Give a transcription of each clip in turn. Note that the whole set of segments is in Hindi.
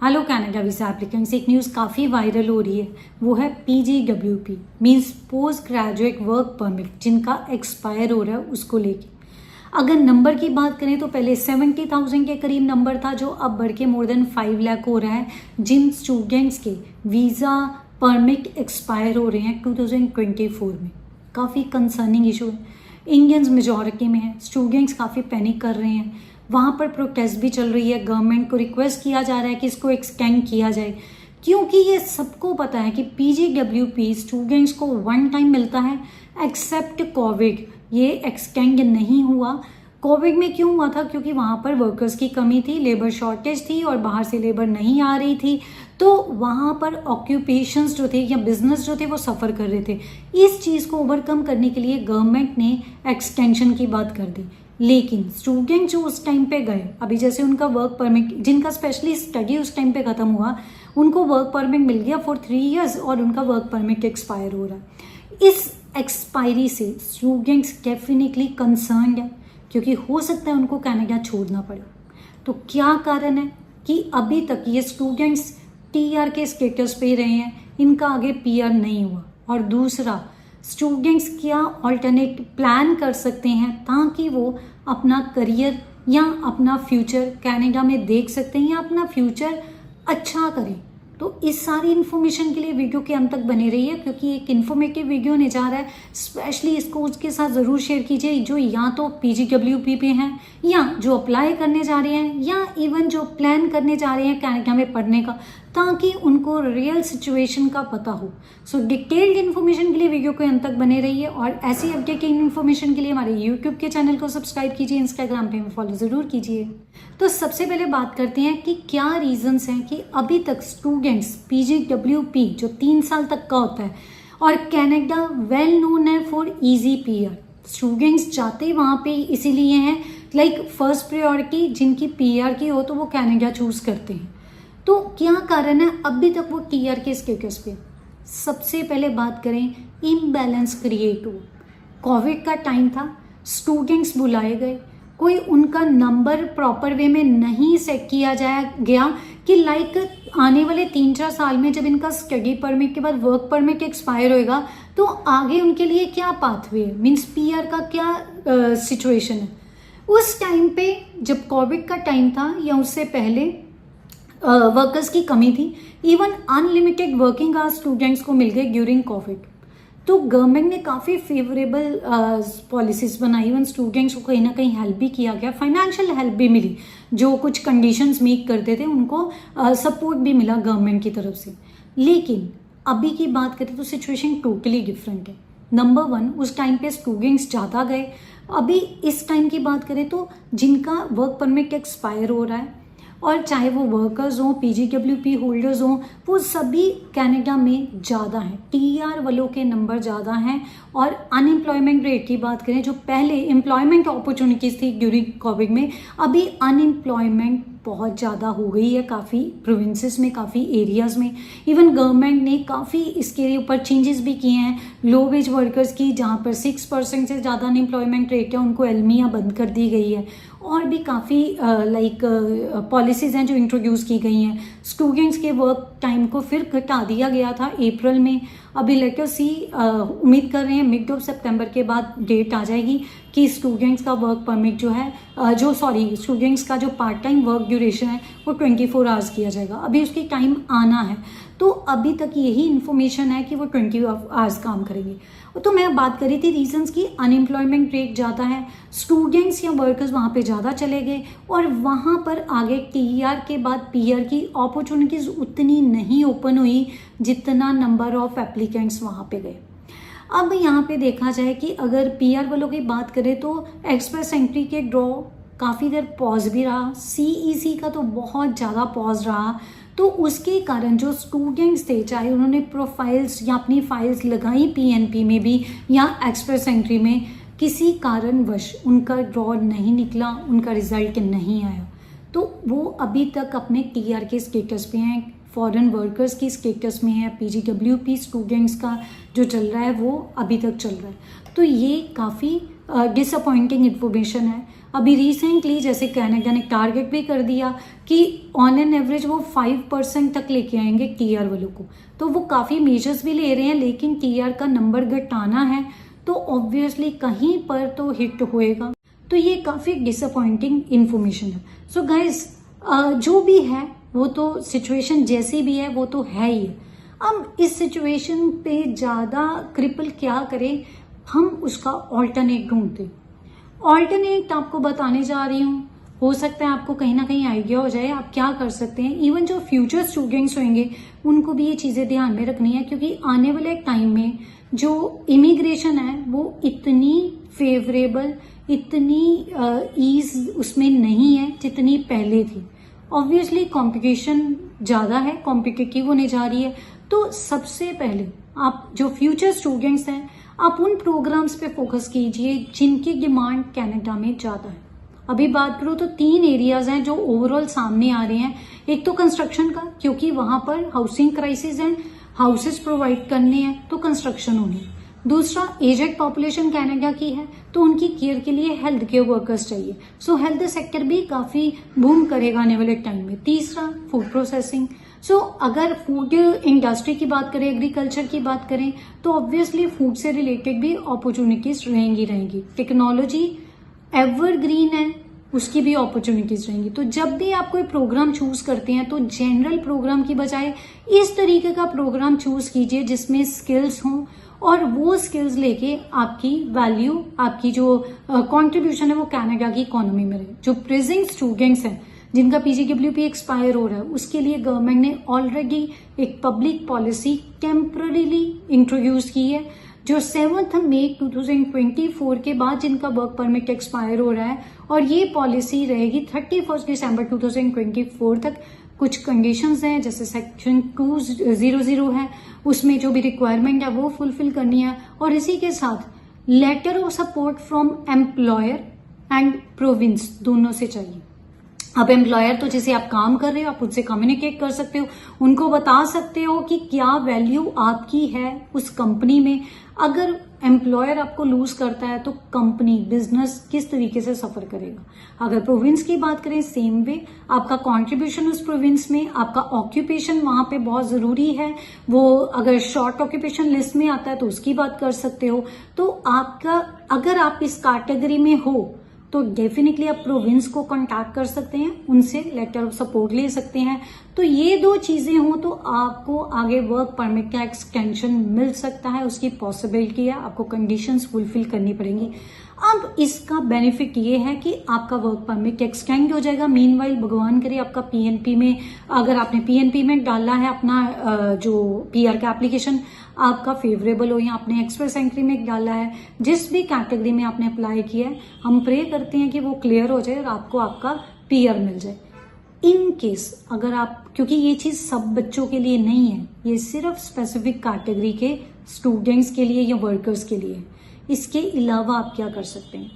हेलो कनाडा वीज़ा एप्लीकेंट्स, एक न्यूज़ काफ़ी वायरल हो रही है। वो है PGWP means post graduate work permit, जिनका एक्सपायर हो रहा है उसको लेके। अगर नंबर की बात करें तो पहले 70,000 के करीब नंबर था, जो अब बढ़ के मोर देन 5 लाख हो रहा है, जिन स्टूडेंट्स के वीज़ा परमिट एक्सपायर हो रहे हैं 2024 में। काफ़ी कंसर्निंग इशू है, इंडियंस मेजॉरिटी में है, स्टूडेंट्स काफ़ी पैनिक कर रहे हैं। वहाँ पर प्रोटेस्ट भी चल रही है, गवर्नमेंट को रिक्वेस्ट किया जा रहा है कि इसको एक्सटेंड किया जाए, क्योंकि ये सबको पता है कि PGWP स्टूडेंट्स को वन टाइम मिलता है एक्सेप्ट कोविड। ये एक्सटेंड नहीं हुआ। कोविड में क्यों हुआ था? क्योंकि वहाँ पर वर्कर्स की कमी थी, लेबर शॉर्टेज थी और बाहर से लेबर नहीं आ रही थी, तो वहाँ पर ऑक्यूपेशंस जो थे या बिजनेस जो थे वो सफ़र कर रहे थे। इस चीज़ को ओवरकम करने के लिए गवर्नमेंट ने एक्सटेंशन की बात कर दी। लेकिन स्टूडेंट जो उस टाइम पे गए, अभी जैसे उनका वर्क परमिट, जिनका स्पेशली स्टडी उस टाइम पे ख़त्म हुआ, उनको वर्क परमिट मिल गया फॉर 3 ईयर्स और उनका वर्क परमिट एक्सपायर हो रहा है। इस एक्सपायरी से स्टूडेंट्स डेफिनेटली कंसर्न्ड है, क्योंकि हो सकता है उनको कनाडा छोड़ना पड़े। तो क्या कारण है कि अभी तक ये स्टूडेंट्स TR के स्टेटस पे रहे हैं, इनका आगे PR नहीं हुआ? और दूसरा, स्टूडेंट्स क्या ऑल्टरनेट प्लान कर सकते हैं ताकि वो अपना करियर या अपना फ्यूचर कनाडा में देख सकते हैं या अपना फ्यूचर अच्छा करें? तो इस सारी इन्फॉर्मेशन के लिए वीडियो के अंत तक बने रहिए, क्योंकि एक इन्फॉर्मेटिव वीडियो होने जा रहा है। स्पेशली इसको उसके साथ ज़रूर शेयर कीजिए जो या तो PGWP पे हैं, या जो अप्लाई करने जा रहे हैं, या इवन जो प्लान करने जा रहे हैं कनाडा में पढ़ने का, ताकि उनको रियल सिचुएशन का पता हो। सो डिटेल्ड इन्फॉर्मेशन के लिए वीडियो के अंत तक बने रहिए, और ऐसी अपडेटेड इन्फॉर्मेशन के लिए हमारे यूट्यूब के चैनल को सब्सक्राइब कीजिए, इंस्टाग्राम पे फॉलो ज़रूर कीजिए। तो सबसे पहले बात करते हैं कि क्या रीजंस हैं कि अभी तक स्टूडेंट्स PGWP जो 3 साल तक का होता है, और कनाडा वेल नोन है फॉर ईजी PR, स्टूडेंट्स जाते वहाँ पे इसीलिए हैं, लाइक फर्स्ट प्रायोरिटी जिनकी PR की हो तो वो कनाडा चूज करते हैं। तो क्या कारण है अभी तक वो TR के स्टेटस पे? सबसे पहले बात करें, इम्बैलेंस क्रिएट हो। कोविड का टाइम था, स्टूडेंट्स बुलाए गए, कोई उनका नंबर प्रॉपर वे में नहीं सेट किया जाया गया कि लाइक आने वाले 3-4 साल में जब इनका स्टडी परमिट के बाद वर्क परमिट एक्सपायर होएगा तो आगे उनके लिए क्या पाथवे है, मीन्स PR का क्या सिचुएशन है। उस टाइम पे जब कोविड का टाइम था या उससे पहले वर्कर्स की कमी थी, even unlimited working hours students को मिल गए ड्यूरिंग कोविड। तो गवर्नमेंट ने काफ़ी फेवरेबल पॉलिसीज बनाई, इवन स्टूडेंट्स को कहीं ना कहीं हेल्प भी किया गया, फाइनेंशियल हेल्प भी मिली, जो कुछ कंडीशंस मीट करते थे उनको सपोर्ट भी मिला गवर्नमेंट की तरफ से। लेकिन अभी की बात करें तो सिचुएशन टोटली डिफरेंट है। नंबर 1, उस टाइम पे स्टूडेंट्स ज़्यादा गए। अभी इस टाइम की बात करें तो जिनका वर्क परमिट एक्सपायर हो रहा है, और चाहे वो वर्कर्स हों, PGWP होल्डर्स हों, वो सभी कनाडा में ज़्यादा हैं, TR वालों के नंबर ज़्यादा हैं। और अनएम्प्लॉयमेंट रेट की बात करें, जो पहले एम्प्लॉयमेंट अपॉर्चुनिटीज़ थी ड्यूरिंग कोविड में, अभी अनएम्प्लॉयमेंट बहुत ज़्यादा हो गई है काफ़ी प्रोविंसेस में, काफ़ी एरियाज़ में। इवन गवर्नमेंट ने काफ़ी इसके ऊपर चेंजेस भी किए हैं। लो वेज वर्कर्स की जहाँ पर 6% से ज़्यादा अनएम्प्लॉयमेंट रेट है, उनको एलमिया बंद कर दी गई है, और भी काफ़ी लाइक पॉलिसीज़ हैं जो इंट्रोड्यूस की गई हैं। स्टूडेंट्स के वर्क टाइम को फिर घटा दिया गया था अप्रैल में। अभी लेटर सी उम्मीद कर रहे हैं मिड ऑफ सितंबर के बाद डेट आ जाएगी कि स्टूडेंट्स का वर्क परमिट जो है स्टूडेंट्स का जो पार्ट टाइम वर्क ड्यूरेशन है वो 24 आवर्स किया जाएगा। अभी उसकी टाइम आना है, तो अभी तक यही इन्फॉर्मेशन है कि वो 20 आवर्स काम करेंगे। तो मैं बात कर रही थी रीजंस की, अनएम्प्लॉयमेंट रेट ज़्यादा है, स्टूडेंट्स या वर्कर्स वहाँ पे ज़्यादा चले गए, और वहाँ पर आगे TR के बाद PR की अपॉर्चुनिटीज़ उतनी नहीं ओपन हुई जितना नंबर ऑफ एप्लीकेंट्स वहाँ पे गए। अब यहाँ पे देखा जाए कि अगर PR वालों की बात करें तो एक्सप्रेस एंट्री के ड्रॉ काफ़ी देर पॉज भी रहा, CEC का तो बहुत ज़्यादा पॉज रहा। तो उसके कारण जो स्टूडेंट्स थे, चाहे उन्होंने प्रोफाइल्स या अपनी फाइल्स लगाई PNP में भी या एक्सप्रेस एंट्री में, किसी कारणवश उनका ड्रॉ नहीं निकला, उनका रिजल्ट नहीं आया, तो वो अभी तक अपने TR के स्टेटस पे हैं, फॉरेन वर्कर्स की स्टेटस में है। PGWP स्टूडेंट्स का जो चल रहा है वो अभी तक चल रहा है। तो ये काफ़ी डिसअपॉइंटिंग इन्फॉर्मेशन है। अभी रिसेंटली जैसे कनाडा ने टारगेट भी कर दिया कि ऑन एन एवरेज वो 5% तक लेके आएंगे टीआर वालों को, तो वो काफ़ी मेजर्स भी ले रहे हैं, लेकिन टीआर का नंबर घटाना है तो ऑब्वियसली कहीं पर तो हिट होएगा। तो ये काफ़ी डिसअपॉइंटिंग इन्फॉर्मेशन है। सो गाइज जो भी है वो तो सिचुएशन जैसी भी है वो तो है ही। अब इस सिचुएशन पे ज़्यादा क्रिपल क्या करें, हम उसका ऑल्टरनेट ढूंढते। ऑल्टरनेट आपको बताने जा रही हूँ, हो सकता है आपको कहीं ना कहीं आइडिया हो जाए आप क्या कर सकते हैं। इवन जो फ्यूचर स्टूडेंट्स होंगे उनको भी ये चीज़ें ध्यान में रखनी है, क्योंकि आने वाले टाइम में जो इमिग्रेशन है वो इतनी फेवरेबल, इतनी ईज उसमें नहीं है जितनी पहले थी। ऑब्वियसली कंपटीशन ज़्यादा है, कॉम्पिटिटिव होने जा रही है। तो सबसे पहले आप जो फ्यूचर स्टूडेंट्स हैं आप उन प्रोग्राम्स पे फोकस कीजिए जिनकी डिमांड कनाडा में ज़्यादा है। अभी बात करूँ तो 3 एरियाज हैं जो ओवरऑल सामने आ रहे हैं। एक तो कंस्ट्रक्शन का, क्योंकि वहां पर हाउसिंग क्राइसिस है, हाउसेस प्रोवाइड करने हैं तो कंस्ट्रक्शन होनी है। दूसरा, एजेड पॉपुलेशन कनाडा की है तो उनकी केयर के लिए हेल्थ केयर वर्कर्स चाहिए, सो हेल्थ सेक्टर भी काफी बूम करेगा आने वाले टाइम में। तीसरा, फूड प्रोसेसिंग। सो अगर फूड इंडस्ट्री की बात करें, एग्रीकल्चर की बात करें, तो ऑब्वियसली फूड से रिलेटेड भी अपॉर्चुनिटीज रहेंगी। टेक्नोलॉजी एवरग्रीन है, उसकी भी अपॉर्चुनिटीज रहेंगी। तो जब भी आप कोई प्रोग्राम चूज करते हैं तो जनरल प्रोग्राम की बजाय इस तरीके का प्रोग्राम चूज कीजिए जिसमें स्किल्स हों, और वो स्किल्स लेके आपकी वैल्यू, आपकी जो कंट्रीब्यूशन है वो कनाडा की इकोनॉमी में रहे। जो प्रेजेंट स्टूडेंट्स हैं जिनका PGWP एक्सपायर हो रहा है, उसके लिए गवर्नमेंट ने ऑलरेडी एक पब्लिक पॉलिसी टेम्पररीली इंट्रोड्यूस की है, जो 7 मई 2024 के बाद जिनका वर्क परमिट एक्सपायर हो रहा है, और ये पॉलिसी रहेगी 31 दिसंबर 2024 तक। कुछ कंडीशंस हैं, जैसे सेक्शन 200 है, उसमें जो भी रिक्वायरमेंट है वो फुलफिल करनी है, और इसी के साथ letter of support from employer and province दोनों से चाहिए। अब एम्प्लॉयर तो जैसे आप काम कर रहे हो आप उनसे कम्युनिकेट कर सकते हो, उनको बता सकते हो कि क्या वैल्यू आपकी है उस कंपनी में। अगर एम्प्लॉयर आपको लूज करता है तो कंपनी, बिजनेस किस तरीके से सफर करेगा। अगर प्रोविंस की बात करें, सेम वे, आपका कंट्रीब्यूशन उस प्रोविंस में, आपका ऑक्यूपेशन वहां पे बहुत जरूरी है। वो अगर शॉर्ट ऑक्यूपेशन लिस्ट में आता है तो उसकी बात कर सकते हो। तो आपका, अगर आप इस कैटेगरी में हो तो डेफिनेटली आप प्रोविंस को कांटेक्ट कर सकते हैं, उनसे लेटर ऑफ सपोर्ट ले सकते हैं। तो ये 2 चीजें हो तो आपको आगे वर्क परमिट का एक्सटेंशन मिल सकता है, उसकी पॉसिबिलिटी है। आपको कंडीशंस फुलफिल करनी पड़ेंगी। अब इसका बेनिफिट ये है कि आपका वर्क परमिट एक्सटेंड हो जाएगा। मीनवाइल भगवान करे आपका PNP में, अगर आपने PNP में डाला है अपना जो PR का एप्लीकेशन आपका फेवरेबल हो, या आपने एक्सप्रेस एंट्री में डाला है, जिस भी कैटेगरी में आपने अप्लाई किया है, हम प्रे करते हैं कि वो क्लियर हो जाए और आपको आपका PR मिल जाए। इन केस अगर आप, क्योंकि ये चीज सब बच्चों के लिए नहीं है, ये सिर्फ स्पेसिफिक कैटेगरी के स्टूडेंट्स के लिए या वर्कर्स के लिए। इसके अलावा आप क्या कर सकते हैं,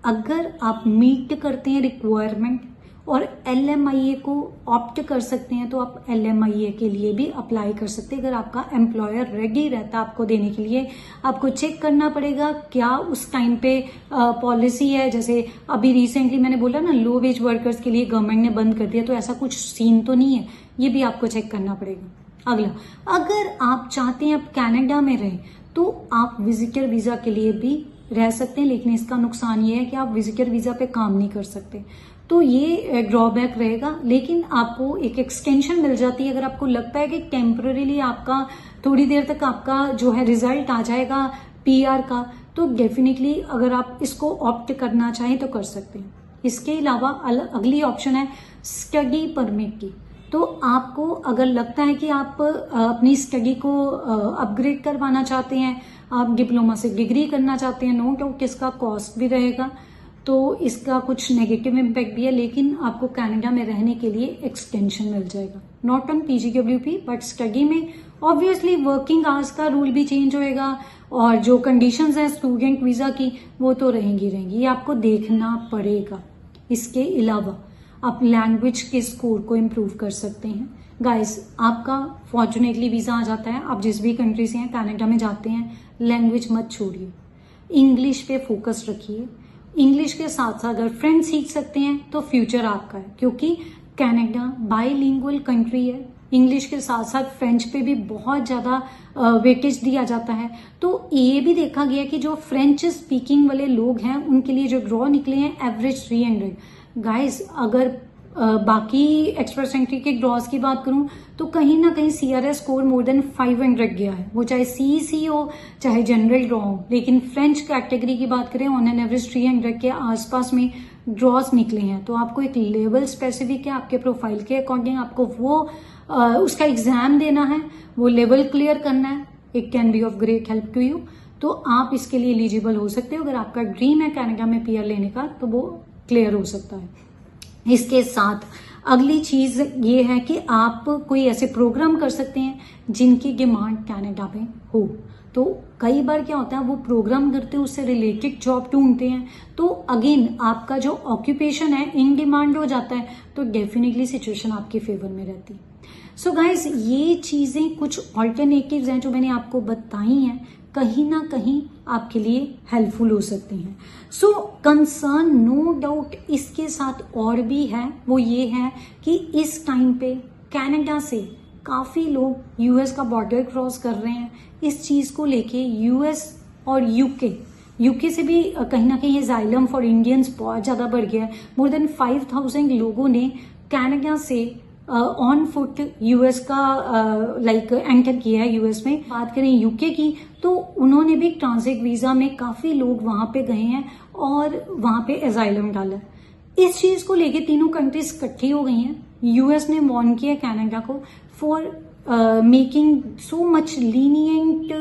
अगर आप मीट करते हैं रिक्वायरमेंट और LMIA को ऑप्ट कर सकते हैं तो आप LMIA के लिए भी अप्लाई कर सकते हैं। अगर आपका एम्प्लॉयर रेडी रहता है आपको देने के लिए, आपको चेक करना पड़ेगा क्या उस टाइम पे पॉलिसी है। जैसे अभी रिसेंटली मैंने बोला ना, लो वेज वर्कर्स के लिए गवर्नमेंट ने बंद कर दिया, तो ऐसा कुछ सीन तो नहीं है, ये भी आपको चेक करना पड़ेगा। अगला, अगर आप चाहते हैं आप कनाडा में रहें तो आप विजिटर वीजा के लिए भी रह सकते हैं, लेकिन इसका नुकसान ये है कि आप विजिटर वीजा पे काम नहीं कर सकते, तो ये ड्रॉबैक रहेगा। लेकिन आपको एक एक्सटेंशन मिल जाती है। अगर आपको लगता है कि टेम्पररीली आपका थोड़ी देर तक आपका जो है रिजल्ट आ जाएगा PR का, तो डेफिनेटली अगर आप इसको ऑप्ट करना चाहें तो कर सकते हैं। इसके अलावा अगली ऑप्शन है स्टडी परमिट की। तो आपको अगर लगता है कि आप अपनी स्टडी को अपग्रेड करवाना चाहते हैं, आप डिप्लोमा से डिग्री करना चाहते हैं, नो डाउट इसका कॉस्ट भी रहेगा, तो इसका कुछ नेगेटिव इम्पैक्ट भी है, लेकिन आपको कनाडा में रहने के लिए एक्सटेंशन मिल जाएगा। Not on PGWP but study में ऑब्वियसली वर्किंग आवर्स का रूल भी चेंज होएगा, और जो कंडीशंस हैं स्टूडेंट वीजा की वो तो रहेंगी, ये आपको देखना पड़ेगा। इसके अलावा आप लैंग्वेज के स्कोर को इम्प्रूव कर सकते हैं। गाइस, आपका फॉर्चुनेटली वीजा आ जाता है, आप जिस भी कंट्री से हैं कनाडा में जाते हैं, लैंग्वेज मत छोड़िए। इंग्लिश पे फोकस रखिए। इंग्लिश के साथ साथ अगर फ्रेंच सीख सकते हैं तो फ्यूचर आपका है, क्योंकि कनाडा बाइलिंगुअल कंट्री है। इंग्लिश के साथ साथ फ्रेंच पे भी बहुत ज़्यादा वेटेज दिया जाता है। तो ये भी देखा गया कि जो फ्रेंच स्पीकिंग वाले लोग हैं उनके लिए जो ड्रॉ निकले हैं एवरेज 300। गाइस अगर बाकी एक्सप्रेस एंट्री के ड्रॉज की बात करूं तो कहीं ना कहीं CRS स्कोर मोर देन 500 गया है, वो चाहे CEC हो चाहे जनरल ड्रॉ हो। लेकिन फ्रेंच कैटेगरी की बात करें ऑन एन एवरेज 300 के आसपास में ड्रॉज निकले हैं। तो आपको एक लेवल स्पेसिफिक है, आपके प्रोफाइल के अकॉर्डिंग आपको वो उसका एग्जाम देना है, वो लेवल क्लियर करना है। It can be of great help to you. तो आप इसके लिए एलिजिबल हो सकते हो। अगर आपका ड्रीम है कनाडा में PR लेने का तो वो क्लियर हो सकता है। इसके साथ अगली चीज ये है कि आप कोई ऐसे प्रोग्राम कर सकते हैं जिनकी डिमांड कनाडा में हो। तो कई बार क्या होता है वो प्रोग्राम करते हैं उससे रिलेटेड जॉब ढूंढते हैं, तो अगेन आपका जो ऑक्यूपेशन है इन डिमांड हो जाता है, तो डेफिनेटली सिचुएशन आपके फेवर में रहती है। सो गाइज ये चीजें कुछ ऑल्टरनेटिव्स हैं जो मैंने आपको बताई हैं, कहीं ना कहीं आपके लिए हेल्पफुल हो सकती हैं। सो कंसर्न नो डाउट इसके साथ और भी है, वो ये है कि इस टाइम पे कनाडा से काफी लोग US का बॉर्डर क्रॉस कर रहे हैं। इस चीज को लेके US और यूके से भी कहीं ना कहीं असाइलम फॉर इंडियंस बहुत ज्यादा बढ़ गया है। मोर देन 5000 लोगों ने कनाडा से ऑन फुट US का एंटर किया है। US में बात करें UK की तो उन्होंने भी ट्रांजिट वीजा में काफी लोग वहां पे गए हैं और वहां पे असाइलम डाला। इस चीज को लेके तीनों कंट्रीज इकट्ठी हो गई हैं। US ने वॉर्न किया कनाडा को for making so much lenient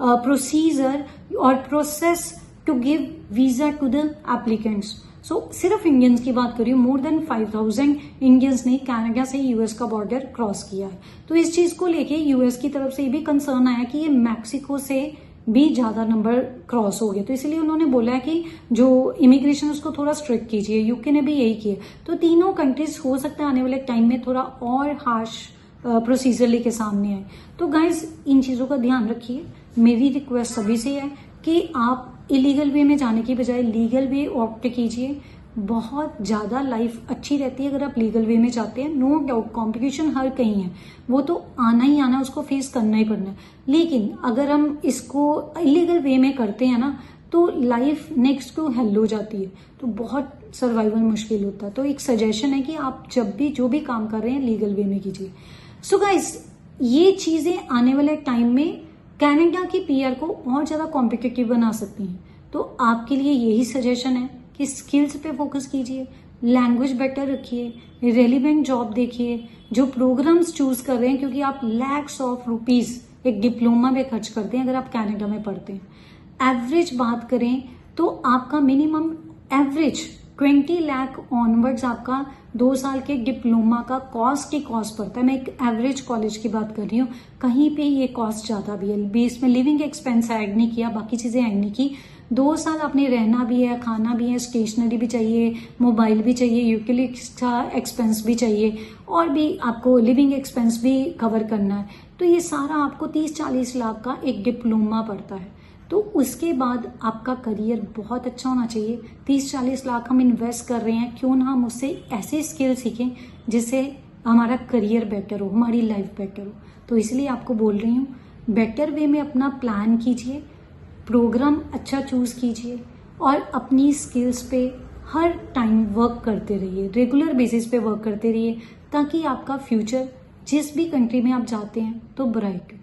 procedure और process to give visa to the applicants. So सिर्फ इंडियंस की बात करिए, मोर देन 5000 इंडियंस ने कनाडा से US का बॉर्डर क्रॉस किया है। तो इस चीज को लेके US की तरफ से ये भी कंसर्न आया कि ये मैक्सिको से भी ज्यादा नंबर क्रॉस हो गए, तो इसलिए उन्होंने बोला है कि जो इमिग्रेशन उसको थोड़ा स्ट्रिक्ट कीजिए। यूके ने भी यही किया। तो तीनों कंट्रीज हो सकता है आने वाले टाइम में थोड़ा और हार्श प्रोसीजर लेके सामने आए। तो गाइज इन चीजों का ध्यान रखिए। मेरी रिक्वेस्ट सभी से है कि आप इलीगल वे में जाने की बजाय लीगल वे ऑप्ट कीजिए। बहुत ज्यादा लाइफ अच्छी रहती है अगर आप लीगल वे में जाते हैं। नो डाउट कॉम्पिटिशन हर कहीं है, वो तो आना ही आना, उसको फेस करना ही पड़ना है। लेकिन अगर हम इसको इलीगल वे में करते हैं ना तो लाइफ नेक्स्ट टू हेल हो जाती है, तो बहुत सर्वाइवल मुश्किल होता है। तो एक सजेशन है कि आप जब भी जो भी काम कर रहे हैं लीगल वे में कीजिए। सो गाइस ये चीजें आने वाले टाइम में कनाडा की PR को और ज्यादा कॉम्पिटिटिव बना सकती हैं। तो आपके लिए यही सजेशन है कि स्किल्स पे फोकस कीजिए, लैंग्वेज बेटर रखिए, रेलिवेंट जॉब देखिए, जो प्रोग्राम्स चूज कर रहे हैं, क्योंकि आप लैक्स ऑफ रुपीज एक डिप्लोमा में खर्च करते हैं अगर आप कनाडा में पढ़ते हैं। एवरेज बात करें तो आपका मिनिमम एवरेज 20 लाख ऑनवर्ड्स आपका 2 साल के डिप्लोमा का कॉस्ट ही कॉस्ट पड़ता है। मैं एक एवरेज कॉलेज की बात कर रही हूँ, कहीं पे ये कॉस्ट ज्यादा भी है। बीच में लिविंग एक्सपेंस ऐड नहीं किया, बाकी चीजें ऐड नहीं की। 2 साल आपने रहना भी है, खाना भी है, स्टेशनरी भी चाहिए, मोबाइल भी चाहिए, यूटिलिटीज का एक्सपेंस भी चाहिए, और भी आपको लिविंग एक्सपेंस भी कवर करना है। तो ये सारा आपको 30-40 लाख का एक डिप्लोमा पड़ता है। तो उसके बाद आपका करियर बहुत अच्छा होना चाहिए। 30-40 लाख हम इन्वेस्ट कर रहे हैं, क्यों ना हम उससे ऐसे स्किल सीखें जिससे हमारा करियर बेटर हो, हमारी लाइफ बेटर हो। तो इसलिए आपको बोल रही हूँ बेटर वे में अपना प्लान कीजिए, प्रोग्राम अच्छा चूज कीजिए और अपनी स्किल्स पे हर टाइम वर्क करते रहिए, रेगुलर बेसिस पे वर्क करते रहिए, ताकि आपका फ्यूचर जिस भी कंट्री में आप जाते हैं तो ब्राइट हो।